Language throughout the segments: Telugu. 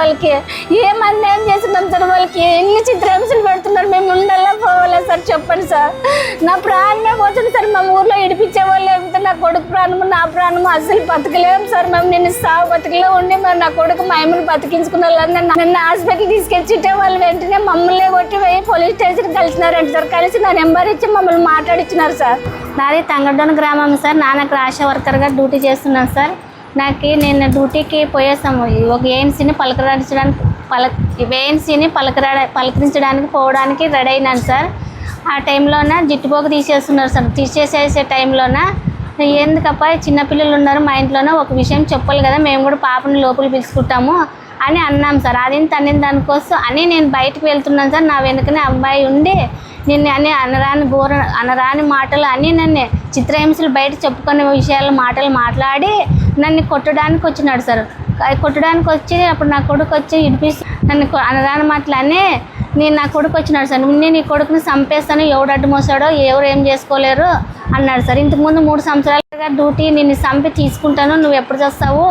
వాళ్ళకి ఏం అన్యాయం చేస్తున్నాం సార్, వాళ్ళకి ఎన్ని చిత్రహింసలు పెడుతున్నారు, మేము ఉండాలా పోవాలా సార్ చెప్పండి సార్. నా ప్రాణమే పోతుంది సార్, మా ఊర్లో ఇడిపించే వాళ్ళు లేకపోతే నా కొడుకు ప్రాణము నా ప్రాణము అసలు బతకలేము సార్. మేము నిన్ను సాగు బతికలో ఉండి మరి నా కొడుకు మైములు బతికించుకున్న వాళ్ళని నన్ను హాస్పిటల్ తీసుకెచ్చిట్టే వాళ్ళు వెంటనే మమ్మల్ని కొట్టి పోయి పోలీస్ స్టేషన్ కలిసినారంట సార్. కలిసి నా నెంబర్ ఇచ్చి మమ్మల్ని మాట్లాడిచ్చినారు సార్. నాది తంగడోన్ గ్రామం సార్. నాన్నకు ఆశా వర్కర్గా డ్యూటీ చేస్తున్నాను సార్. నేను డ్యూటీకి పోయేసాము ఒక ఏఎన్సీని పలకరించడానికి పోవడానికి రెడీ అయినాను సార్. ఆ టైంలోన జిట్టుపోకు తీసేస్తున్నారు సార్. తీసేసేసే టైంలోన ఎందుకప్ప చిన్నపిల్లలు ఉన్నారు మా ఇంట్లోనే, ఒక విషయం చెప్పాలి కదా, మేము కూడా పాపని లోపలికి పిలుచుకుంటాము అని అన్నాం సార్. అది తన్నిన దానికోసం అని నేను బయటకు వెళ్తున్నాను సార్. నా వెనుకనే అబ్బాయి ఉండి నిన్ను అని అనరాని మాటలు అని నన్ను చిత్రహింసలు బయట చెప్పుకునే విషయాలు మాటలు మాట్లాడి నన్ను కొట్టడానికి వచ్చినాడు సార్. కొట్టడానికి వచ్చి అప్పుడు నా కొడుకు వచ్చి ఇడిపిస్తూ నన్ను అనరాని మాటలు అని నా కొడుకు వచ్చినాడు సార్. నేను నీ కొడుకుని చంపేస్తాను, ఎవడు అడ్డు మోసాడో ఎవరు ఏం చేసుకోలేరు అన్నాడు సార్. ఇంతకుముందు 3 సంవత్సరాలుగా డ్యూటీ నిన్ను చంపి తీసుకుంటాను, నువ్వు ఎప్పుడు చేస్తావు,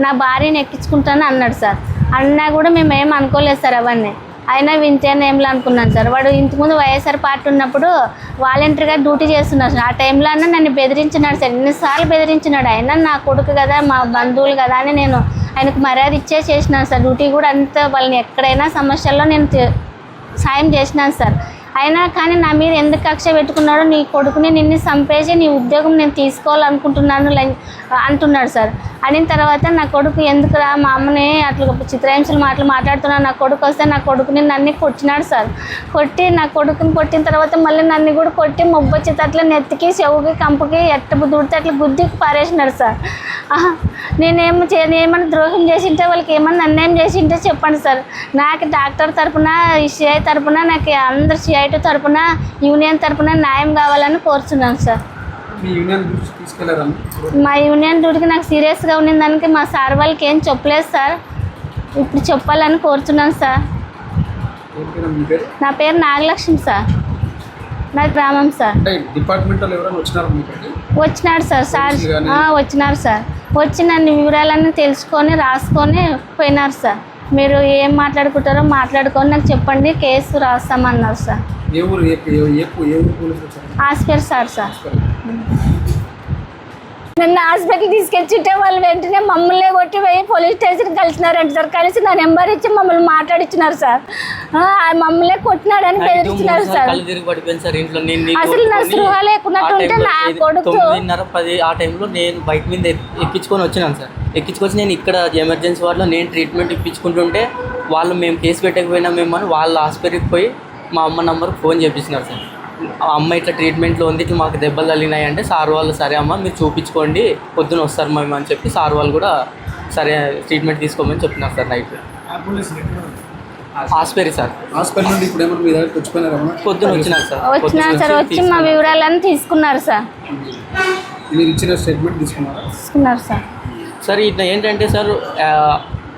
నా భార్యని ఎక్కించుకుంటాను అన్నాడు సార్. అన్నా కూడా మేము ఏం అనుకోలేదు సార్ అవన్నీ. అయినా వింతేనే ఏంలా అనుకున్నాను సార్. వాడు ఇంతకుముందు వైఎస్ఆర్ పార్టీ ఉన్నప్పుడు వాలంటీర్గా డ్యూటీ చేస్తున్నాడు సార్. ఆ టైంలో అన్నా నన్ను బెదిరించినాడు సార్. ఎన్నిసార్లు బెదిరించినాడు. అయినా నా కొడుకు కదా, మా బంధువులు కదా అని నేను ఆయనకు మర్యాద చేసినాను సార్. డ్యూటీ కూడా అంత వాళ్ళని ఎక్కడైనా సమస్యల్లో నేను సాయం చేసినాను సార్. అయినా కానీ నా మీద ఎందుకు కక్ష పెట్టుకున్నాడో, నీ కొడుకుని నిన్ను చంపేసి నీ ఉద్యోగం నేను తీసుకోవాలనుకుంటున్నాను అంటున్నాడు సార్. అడిన తర్వాత నా కొడుకు ఎందుకురా మా అమ్మని అట్లా చిత్రహింసలు మాట్లాడుతున్నాను, నా కొడుకు వస్తే నా కొడుకుని నన్ను కొట్టినాడు సార్. నా కొడుకుని కొట్టిన తర్వాత మళ్ళీ నన్ను కూడా కొట్టి మొబ్బొచ్చేది అట్లా నెత్తికి చెవుకి కంపుకి ఎట్ట దూడితే అట్లా గుద్దికి పారేసినాడు సార్. నేనేమన్నా ద్రోహం చేసింటే వాళ్ళకి ఏమన్నా అన్యాయం చేసింటే చెప్పండి సార్. నాకు డాక్టర్ తరపున సిఐ తరపున నాకు అందరు సిఐటి తరపున యూనియన్ తరపున న్యాయం కావాలని కోరుతున్నాను సార్. మా యూనియన్ డ్యూటీకి నాకు సీరియస్గా ఉన్న దానికి మా సార్ వాళ్ళకి ఏం చెప్పలేదు సార్. ఇప్పుడు చెప్పాలని కోరుతున్నాను సార్. నా పేరు నాగలక్ష్మి సార్. నా గ్రామం సార్. వచ్చినాడు సార్. వచ్చినారు సార్. వచ్చి నన్ను వివరాలన్నీ తెలుసుకొని రాసుకొని పోయినారు సార్. మీరు ఏం మాట్లాడుకుంటారో మాట్లాడుకొని నాకు చెప్పండి, కేసు రాస్తామన్నారు సార్. Hospital sir. నన్ను హాస్పిటల్ తీసుకెళ్తుంటే వాళ్ళు వెంటనే మమ్మల్ని కొట్టి పోయి పోలీస్ స్టేషన్ కలిసినారంట సార్. కలిసి నా నెంబర్ ఇచ్చి మమ్మల్ని మాట్లాడిచ్చినారు సార్. మమ్మల్ని కొట్టినాడని బెదిరించినారు సార్. అసలు నా స్పృహ లేకున్నట్టుంటే నా కొడుకు 9:10 ఆ టైంలో నేను బైక్ మీద ఎక్కించుకొని వచ్చినాను సార్. ఎక్కించుకొచ్చి నేను ఇక్కడ ఎమర్జెన్సీ వార్డులో నేను ట్రీట్మెంట్ ఇప్పించుకుంటుంటే వాళ్ళు మేము కేసు పెట్టకపోయినా మేమని వాళ్ళ హాస్పిటల్కి పోయి మా అమ్మ నంబర్కి ఫోన్ చేపించినారు సార్. అమ్మ ఇట్లా ట్రీట్మెంట్లో ఉంది, ఇట్లా మాకు దెబ్బలు తగిలినాయి అంటే సార్ వాళ్ళు సరే అమ్మ మీరు చూపించుకోండి పొద్దున వస్తారు మేము అని చెప్పి సార్ వాళ్ళు కూడా సరే ట్రీట్మెంట్ తీసుకోమని చెప్పినారు sir. Night hospital sir. Hospital నుండి ఇప్పుడు ఏమన్నా మీ దగ్గరికి పొద్దున వచ్చినారు సార్. వచ్చి మా వివరాలన్నీ తీసుకున్నారు సార్. మీరు ఇచ్చిన స్టేట్మెంట్ తీసుకున్నారు సార్. సార్ ఇట్లా ఏంటంటే సార్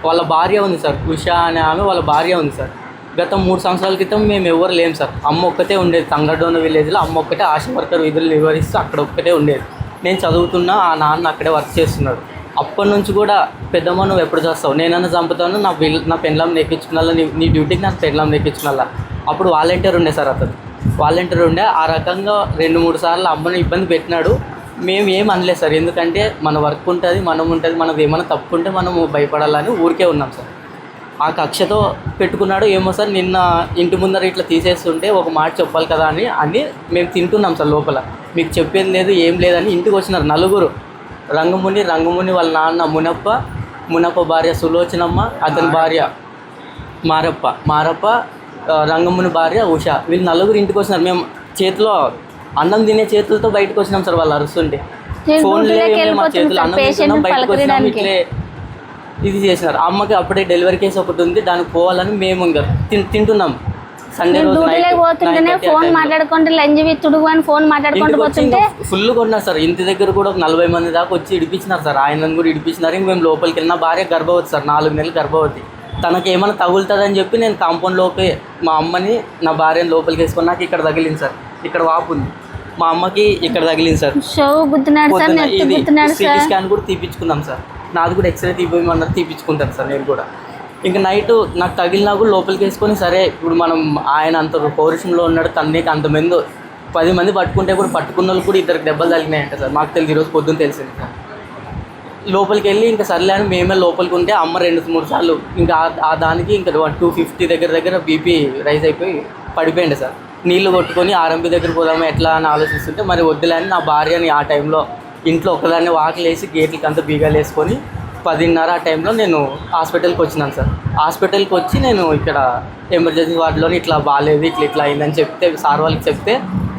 వాళ్ళ భార్య ఉంది సార్, ఉషా అనే ఆమె వాళ్ళ భార్య ఉంది సార్. గత 3 సంవత్సరాల క్రితం మేము ఎవరు లేము సార్. అమ్మ ఒక్కటే ఉండేది తంగడోన విలేజ్లో. అమ్మ ఒక్కటే ఆశా వర్కర్ విధులు నిర్వహిస్తూ అక్కడ ఒక్కటే ఉండేది. నేను చదువుతున్నా, ఆ నాన్న అక్కడే వర్క్ చేస్తున్నాడు. అప్పటి నుంచి కూడా పెద్దమ్మ నువ్వు ఎప్పుడు చేస్తావు, నేనన్నా చంపుతాను, నా పెండ్లాంని ఎక్కించుకున్నా, నీ డ్యూటీకి నాకు పెండ్లాంని ఎక్కించుకున్నా. అప్పుడు వాలంటీర్ ఉండే సార్. అతను వాలంటీర్ ఉండే. ఆ రకంగా 2-3 సార్లు అమ్మని ఇబ్బంది పెట్టినాడు. మేము ఏం అనలేదు సార్. ఎందుకంటే మన వర్క్ ఉంటుంది, మనది ఏమైనా తప్పుకుంటే మనము భయపడాలని ఊరికే ఉన్నాం సార్. ఆ కక్షతో పెట్టుకున్నాడు ఏమో సార్. నిన్న ఇంటి ముందర ఇట్లా తీసేస్తుంటే ఒక మాట చెప్పాలి కదా అని మేము తింటున్నాం సార్ లోపల. మీకు చెప్పేది లేదు ఏం లేదని ఇంటికి వచ్చినారు 4. రంగముని వాళ్ళ నాన్న మునప్ప భార్య సులోచనమ్మ, అతని భార్య మారప్ప, రంగముని భార్య ఉష, వీళ్ళు 4 ఇంటికి వచ్చినారు. మేము చేతిలో అన్నం తినే చేతులతో బయటకు వచ్చినాం సార్. వాళ్ళు అరుస్తుంటే ఫోన్ లేదు, మా చేతులు అన్నం తింటున్నాం, బయటకు వచ్చినాం. ఇట్లే ఇది చేసినారు. అమ్మకి అప్పుడే డెలివరీ కేసు ఒకటి ఉంది, దానికి పోవాలని మేము ఇంకా తింటున్నాం. సండే రోజు ఫోన్ మాట్లాడుకుంటే లంజ్ విత్తుడు అని ఫోన్ మాట్లాడుకుంటే ఫుల్గా ఉన్నారు సార్. ఇంటి దగ్గర కూడా 40 మంది దాకా వచ్చి ఇడిపించినారు సార్. ఆయన కూడా ఇడిపించినారు. ఇంక మేము లోపలికి వెళ్ళిన భార్య గర్భవతి సార్, 4 నెలలు గర్భవతి. తనకి ఏమైనా తగులుతుందని చెప్పి నేను కాంపౌండ్లోకి మా అమ్మని నా భార్యని లోపలికి వేసుకొని నాకు ఇక్కడ తగిలింది సార్. ఇక్కడ వాపు ఉంది, మా అమ్మకి ఇక్కడ తగిలింది సార్. సిటీ స్కాన్ కూడా తీపించుకున్నాం సార్. నాది కూడా ఎక్స్రే తీపిమన్నారు, తీపించుకుంటాను సార్ నేను కూడా. ఇంకా నైట్ నాకు తగిలినా కూడా లోపలికి వేసుకొని సరే ఇప్పుడు మనం ఆయన అంత పౌరుషంలో ఉన్నాడు తనకి అంతమంది 10 మంది పట్టుకుంటే కూడా పట్టుకున్న వాళ్ళు కూడా 2 దెబ్బలు తగిలినాయంట సార్. మాకు తెలియదు, ఈరోజు పొద్దున్న తెలిసింది సార్. లోపలికి వెళ్ళి ఇంకా సర్లే అని మేమే లోపలికి ఉంటే అమ్మ 2-3 సార్లు ఇంకా ఆ దానికి ఇంకా 250 దగ్గర బీపీ రైజ్ అయిపోయి పడిపోయింది సార్. నీళ్లు కొట్టుకొని ఆర్ఎంపీ దగ్గర పోదాము ఎట్లా అని ఆలోచిస్తుంటే మరి వద్దులే అని నా భార్యని ఆ టైంలో ఇంట్లో ఒకదాన్ని వాకిలేసి గేట్లకి అంతా బీగాలు వేసుకొని 10:30 ఆ టైంలో నేను హాస్పిటల్కి వచ్చినాను సార్. హాస్పిటల్కి వచ్చి నేను ఇక్కడ ఎమర్జెన్సీ వార్డులోని ఇట్లా బాగాలేదు ఇట్లా అయిందని చెప్తే సార్ వాళ్ళకి చెప్తే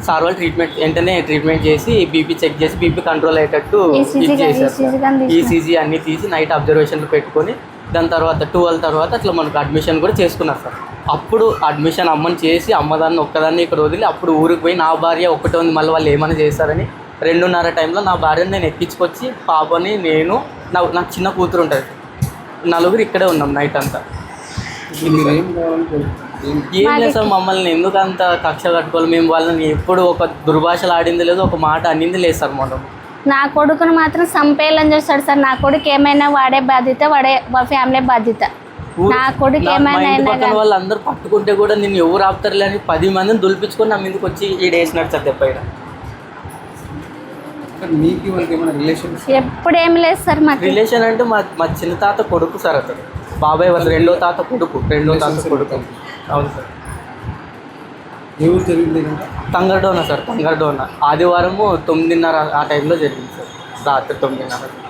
సార్ వాళ్ళు వెంటనే ట్రీట్మెంట్ చేసి బీపీ చెక్ చేసి బీపీ కంట్రోల్ అయ్యేటట్టు ఇది చేశారు సార్. ఈసీజీ అన్నీ తీసి నైట్ అబ్జర్వేషన్లు పెట్టుకొని దాని తర్వాత 12 తర్వాత అట్లా మనకు అడ్మిషన్ కూడా చేసుకున్నారు సార్. అప్పుడు అడ్మిషన్ అమ్మని చేసి అమ్మదాన్ని ఒక్కదాన్ని ఇక్కడ వదిలి అప్పుడు ఊరికి పోయి నా భార్య ఒక్కటే ఉంది మళ్ళీ వాళ్ళు ఏమైనా చేస్తారని 2:30 టైంలో నా భార్యను నేను ఎక్కించుకొచ్చి పాపని నేను నాకు చిన్న కూతురు ఉంటుంది, 4 ఇక్కడే ఉన్నాం నైట్ అంతా. ఏం లేదు సార్, మమ్మల్ని ఎందుకు అంత కక్ష కట్టుకోవాలి, మేము వాళ్ళని ఎప్పుడు ఒక దుర్భాషలు ఆడింది లేదు, ఒక మాట అన్నింది లేదు సార్. మనం నా కొడుకును మాత్రం సంపేయాలని చూస్తాడు సార్. నా కొడుకు ఏమైనా వాడే బాధ్యత, వాడే ఫ్యామిలీ బాధ్యత. నా కొడుకు ఏమైనా వాళ్ళందరూ పట్టుకుంటే కూడా నేను ఎవరు ఆపుతారులే అని 10 మందిని దులిపించుకొని నా మీదకి వచ్చి ఈడేసినాడు సార్ దెబ్బ. ఎప్పుడేం లేదు సార్ మాకు రిలేషన్ అంటే మా చిన్న తాత కొడుకు సార్ అతను, బాబాయ్ వాళ్ళ రెండో తాత కొడుకు. అవును సార్. తంగర్డోనా సార్, తంగర్డోనా. ఆదివారము 9:30 ఆ టైంలో జరిగింది సార్, రాత్రి 9:30.